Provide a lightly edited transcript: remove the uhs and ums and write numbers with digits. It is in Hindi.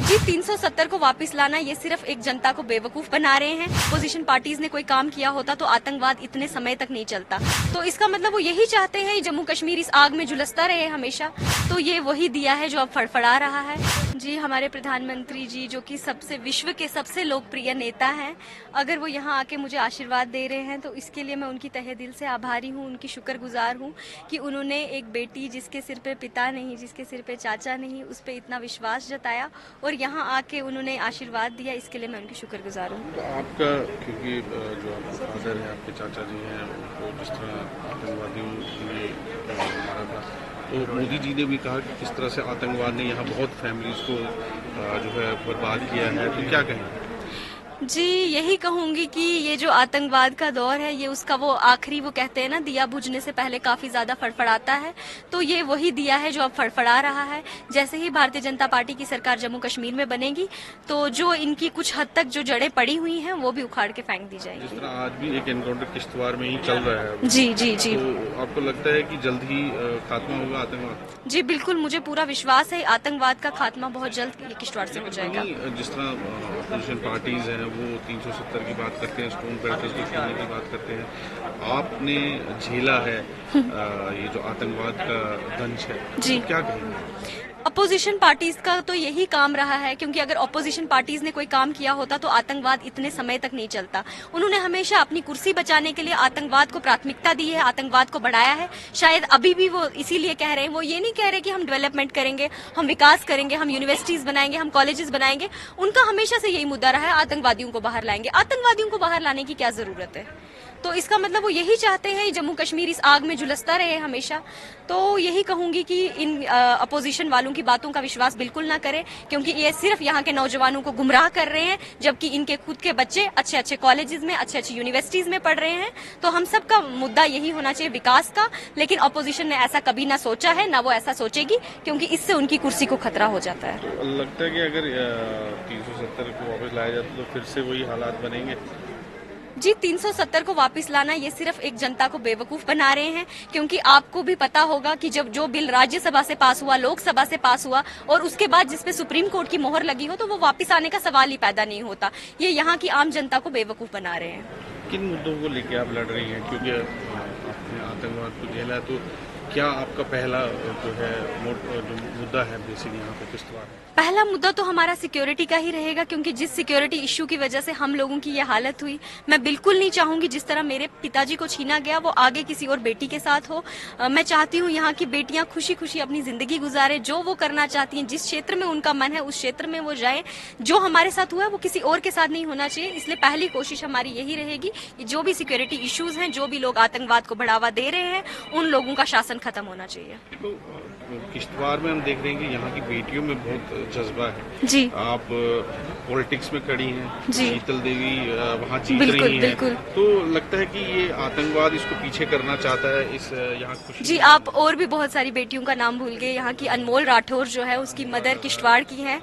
जी 370 को वापस लाना ये सिर्फ एक जनता को बेवकूफ बना रहे हैं। अपोजिशन पार्टीज ने कोई काम किया होता तो आतंकवाद इतने समय तक नहीं चलता। तो इसका मतलब वो यही चाहते हैं जम्मू कश्मीर इस आग में झुलसता रहे हमेशा। तो ये वही दिया है जो अब फड़फड़ा रहा है। जी हमारे प्रधानमंत्री जी जो कि सबसे विश्व के सबसे लोकप्रिय नेता हैं, अगर वो यहाँ आके मुझे आशीर्वाद दे रहे हैं तो इसके लिए मैं उनकी तहे दिल से आभारी हूँ, उनकी शुक्रगुजार हूँ कि उन्होंने एक बेटी जिसके सिर पे पिता नहीं, जिसके सिर पे चाचा नहीं, उस पर इतना विश्वास जताया और यहाँ आके उन्होंने आशीर्वाद दिया। इसके लिए मैं उनकी शुक्रगुजार हूँ। आपका क्योंकि जो आपके फादर हैं, आपके चाचा जी हैं, उनको जिस तरह आतंकवादियों ने मारा था, तो मोदी जी ने भी कहा कि किस तरह से आतंकवाद ने यहाँ बहुत फैमिलीज को जो है बर्बाद किया है, तो क्या कहें? जी यही कहूंगी कि ये जो आतंकवाद का दौर है ये उसका वो आखिरी, वो कहते हैं ना दिया बुझने से पहले काफी ज्यादा फड़फड़ाता है, तो ये वही दिया है जो अब फड़फड़ा रहा है। जैसे ही भारतीय जनता पार्टी की सरकार जम्मू कश्मीर में बनेगी तो जो इनकी कुछ हद तक जो जड़ें पड़ी हुई हैं वो भी उखाड़ के फेंक दी जाएगी। जिस तरह आज भी एक एनकाउंटर किश्तवाड़ में ही चल रहा है। जी जी जी। तो आपको लगता है कि जल्द ही खात्मा होगा आतंकवाद? जी बिल्कुल, मुझे पूरा विश्वास है आतंकवाद का खात्मा बहुत जल्द किश्तवाड़ से हो जाएगा। जिस तरह अपोजिशन पार्टीज हैं वो 370 की बात करते हैं, स्टोन क्रशर्स को खोलने की बात करते हैं, आपने झेला है ये जो आतंकवाद का दंश है, जी तो क्या कहेंगे? अपोजिशन पार्टीज का तो यही काम रहा है, क्योंकि अगर अपोजिशन पार्टीज ने कोई काम किया होता तो आतंकवाद इतने समय तक नहीं चलता। उन्होंने हमेशा अपनी कुर्सी बचाने के लिए आतंकवाद को प्राथमिकता दी है, आतंकवाद को बढ़ाया है। शायद अभी भी वो इसीलिए कह रहे हैं, वो ये नहीं कह रहे कि हम डेवलपमेंट करेंगे, हम विकास करेंगे, हम यूनिवर्सिटीज बनाएंगे, हम कॉलेजेस बनाएंगे। उनका हमेशा से यही मुद्दा रहा है, आतंकवादियों को बाहर लाएंगे। आतंकवादियों को बाहर लाने की क्या जरूरत है? तो इसका मतलब वो यही चाहते हैं जम्मू कश्मीर इस आग में झुलसता रहे हमेशा। तो यही कहूंगी कि इन अपोजिशन वालों की बातों का विश्वास बिल्कुल ना करें, क्योंकि ये सिर्फ यहाँ के नौजवानों को गुमराह कर रहे हैं, जबकि इनके खुद के बच्चे अच्छे अच्छे कॉलेजेस में, अच्छे अच्छी यूनिवर्सिटीज में पढ़ रहे हैं। तो हम सबका मुद्दा यही होना चाहिए विकास का, लेकिन अपोजिशन ने ऐसा कभी ना सोचा है, ना वो ऐसा सोचेगी, क्योंकि इससे उनकी कुर्सी को खतरा हो जाता है। तो लगता है कि अगर 370 को वापस लाया जाता तो फिर से वही हालात बनेंगे? जी 370 को वापस लाना ये सिर्फ एक जनता को बेवकूफ बना रहे हैं, क्योंकि आपको भी पता होगा कि जब जो बिल राज्यसभा से पास हुआ, लोकसभा से पास हुआ और उसके बाद जिसपे सुप्रीम कोर्ट की मोहर लगी हो, तो वो वापस आने का सवाल ही पैदा नहीं होता। ये यहाँ की आम जनता को बेवकूफ बना रहे हैं। किन मुद्दों को लेकर आप लड़ रही हैं? क्योंकि आपने आतंकवाद को झेला, तो क्या आपका पहला जो है जो मुद्दा है बेसिक यहाँ पे किश्तवाड़ है? पहला मुद्दा तो हमारा सिक्योरिटी का ही रहेगा, क्योंकि जिस सिक्योरिटी इश्यू की वजह से हम लोगों की ये हालत हुई, मैं बिल्कुल नहीं चाहूंगी जिस तरह मेरे पिताजी को छीना गया वो आगे किसी और बेटी के साथ हो। मैं चाहती हूँ यहाँ की बेटियां खुशी खुशी अपनी जिंदगी गुजारे, जो वो करना चाहती हैं, जिस क्षेत्र में उनका मन है उस क्षेत्र में वो जाए। जो हमारे साथ हुआ है वो किसी और के साथ नहीं होना चाहिए, इसलिए पहली कोशिश हमारी यही रहेगी कि जो भी सिक्योरिटी इश्यूज हैं, जो भी लोग आतंकवाद को बढ़ावा दे रहे हैं, उन लोगों का शासन खत्म होना चाहिए। तो किश्तवाड़ में हम देख रहे हैं कि यहाँ की बेटियों में बहुत जज्बा है। जी आप पॉलिटिक्स में खड़ी हैं, जी शीतल देवी वहाँ जीत बिल्कुल रही हैं, बिल्कुल। तो लगता है कि ये आतंकवाद इसको पीछे करना चाहता है इस यहाँ खुशी। जी आप और भी बहुत सारी बेटियों का नाम भूल गए। यहाँ की अनमोल राठौर जो है उसकी मदर किश्तवाड़ की है।